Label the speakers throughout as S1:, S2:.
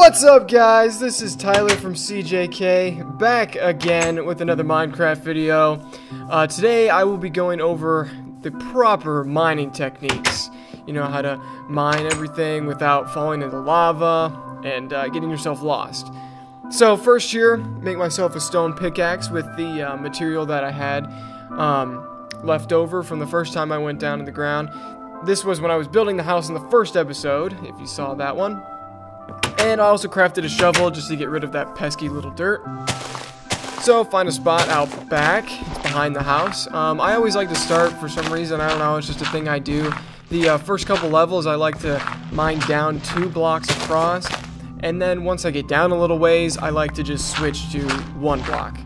S1: What's up, guys? This is Tyler from Seejaykay, back again with another Minecraft video. Today I will be going over the proper mining techniques. You know, how to mine everything without falling into lava and getting yourself lost. So first here, make myself a stone pickaxe with the material that I had left over from the first time I went down in the ground. This was when I was building the house in the first episode, if you saw that one. And I also crafted a shovel just to get rid of that pesky little dirt. So find a spot out back, it's behind the house. I always like to start, for some reason, I don't know, it's just a thing I do. The first couple levels I like to mine down 2 blocks across. And then once I get down a little ways, I like to just switch to 1 block.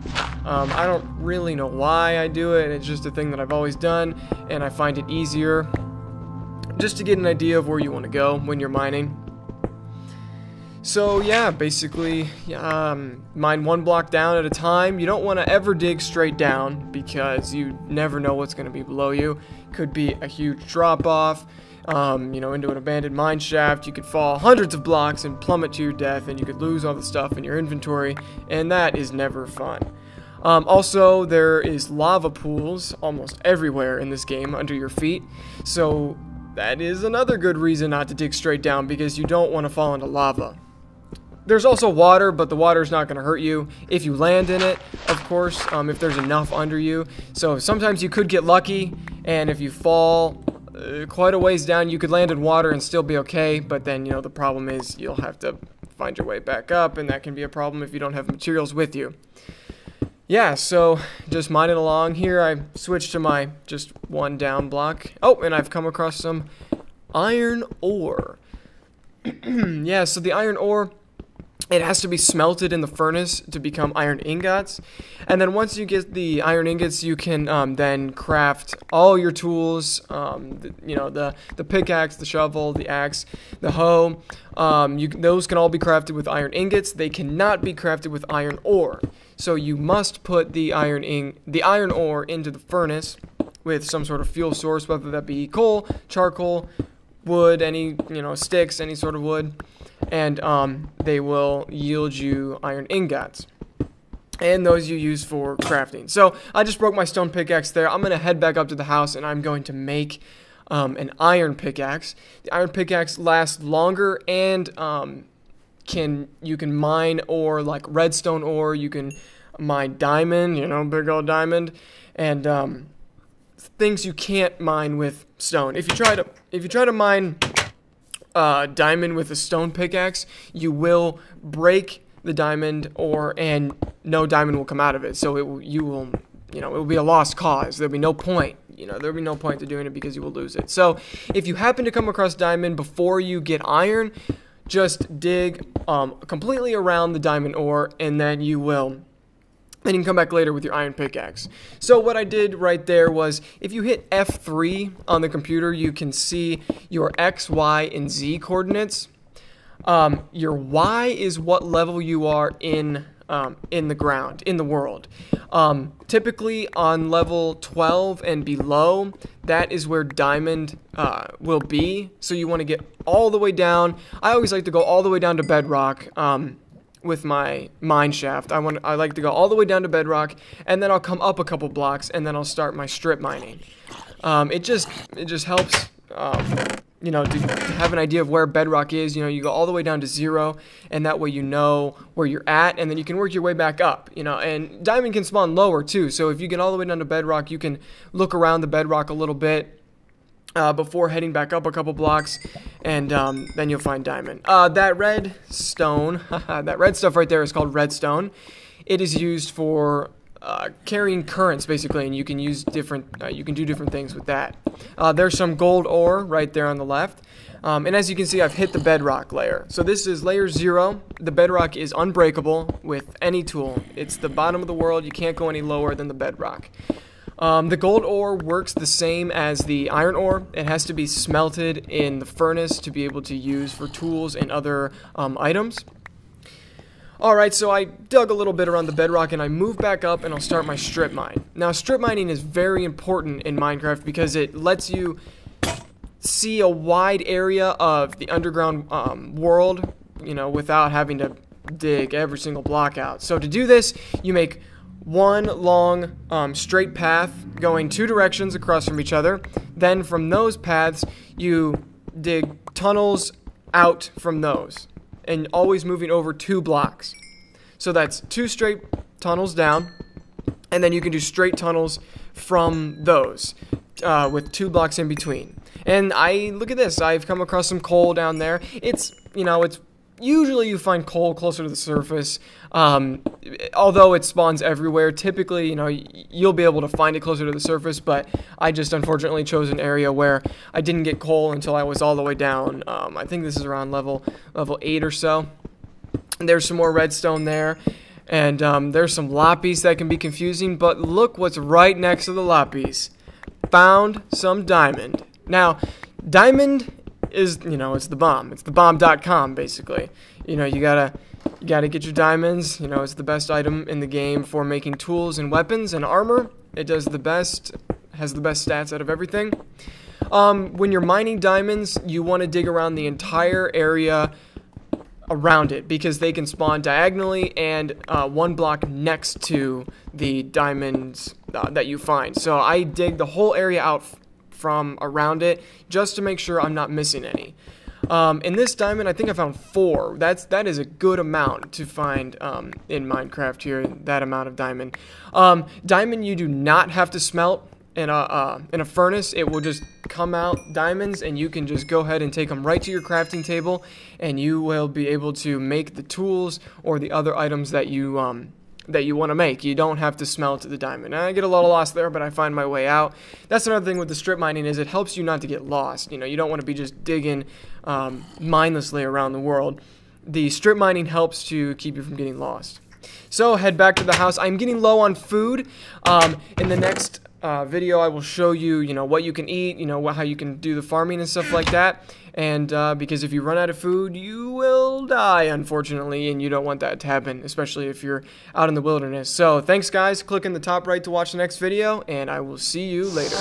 S1: I don't really know why I do it, it's just a thing that I've always done. And I find it easier just to get an idea of where you want to go when you're mining. So yeah, basically, mine 1 block down at a time. You don't want to ever dig straight down because you never know what's going to be below you. Could be a huge drop off, you know, into an abandoned mine shaft. You could fall hundreds of blocks and plummet to your death, and you could lose all the stuff in your inventory, and that is never fun. Also, there is lava pools almost everywhere in this game under your feet, so that is another good reason not to dig straight down, because you don't want to fall into lava. There's also water, but the water is not going to hurt you if you land in it, of course, if there's enough under you. So sometimes you could get lucky, and if you fall quite a ways down, you could land in water and still be okay, but then, you know, the problem is you'll have to find your way back up, and that can be a problem if you don't have materials with you. Yeah, so just mining along here, I switched to my just 1 down block. Oh, and I've come across some iron ore. Yeah, so the iron ore, it has to be smelted in the furnace to become iron ingots. And then once you get the iron ingots, you can then craft all your tools, you know, the pickaxe, the shovel, the axe, the hoe. Those can all be crafted with iron ingots. They cannot be crafted with iron ore. So you must put the iron ore into the furnace with some sort of fuel source, whether that be coal, charcoal, wood, any, you know, sticks, any sort of wood. And they will yield you iron ingots, and those you use for crafting. So I just broke my stone pickaxe there. I'm going to head back up to the house, and I'm going to make an iron pickaxe. The iron pickaxe lasts longer, and you can mine ore like redstone ore. You can mine diamond, you know, big old diamond, and things you can't mine with stone. If you try to mine diamond with a stone pickaxe, you will break the diamond ore, and no diamond will come out of it. So it will be a lost cause. There'll be no point. You know, there'll be no point to doing it because you will lose it. So if you happen to come across diamond before you get iron, just dig completely around the diamond ore, and then you can come back later with your iron pickaxe. So what I did right there was, if you hit F3 on the computer, you can see your X, Y, and Z coordinates. Your Y is what level you are in the ground, in the world. Typically on level 12 and below, that is where diamond will be. So you want to get all the way down. I always like to go all the way down to bedrock. With my mine shaft, I like to go all the way down to bedrock, and then I'll come up a couple blocks, and then I'll start my strip mining. It just helps, you know, to have an idea of where bedrock is. You know, you go all the way down to 0, and that way you know where you're at, and then you can work your way back up. You know, and diamond can spawn lower too. So if you get all the way down to bedrock, you can look around the bedrock a little bit before heading back up a couple blocks, and then you'll find diamond. That red stone, that red stuff right there is called redstone. It is used for carrying currents, basically, and you can use you can do different things with that. There's some gold ore right there on the left, and as you can see, I've hit the bedrock layer. So this is layer 0. The bedrock is unbreakable with any tool. It's the bottom of the world. You can't go any lower than the bedrock. The gold ore works the same as the iron ore. It has to be smelted in the furnace to be able to use for tools and other items. Alright, so I dug a little bit around the bedrock, and I moved back up, and I'll start my strip mine. Now, strip mining is very important in Minecraft because it lets you see a wide area of the underground world without having to dig every single block out. So to do this, you make one long straight path going 2 directions across from each other. Then from those paths, you dig tunnels out from those, and always moving over 2 blocks. So that's 2 straight tunnels down, and then you can do straight tunnels from those with 2 blocks in between. And look at this, I've come across some coal down there. It's usually you find coal closer to the surface, although it spawns everywhere. Typically, you'll be able to find it closer to the surface, but I just unfortunately chose an area where I didn't get coal until I was all the way down. I think this is around level 8 or so. And there's some more redstone there, and there's some lapis that can be confusing, but look what's right next to the lapis. Found some diamond. Now, diamond is, it's the bomb. It's the bomb.com, basically. You gotta get your diamonds. It's the best item in the game for making tools and weapons and armor. It has the best stats out of everything. When you're mining diamonds, you want to dig around the entire area around it, because they can spawn diagonally and 1 block next to the diamonds that you find. So I dig the whole area out from around it just to make sure I'm not missing any. In this diamond, I think I found 4. That is a good amount to find in Minecraft here, that amount of diamond. Diamond you do not have to smelt in a furnace. It will just come out diamonds, and you can just go ahead and take them right to your crafting table, and you will be able to make the tools or the other items that you want to make. You don't have to smelt the diamond. I get a little lost there, but I find my way out. That's another thing with the strip mining, is it helps you not to get lost. You don't want to be just digging mindlessly around the world. The strip mining helps to keep you from getting lost. So head back to the house. I'm getting low on food. In the next video, I will show you, what you can eat, how you can do the farming and stuff like that. And because if you run out of food, you will die, unfortunately, and you don't want that to happen, especially if you're out in the wilderness. So thanks, guys. Click in the top right to watch the next video, and I will see you later.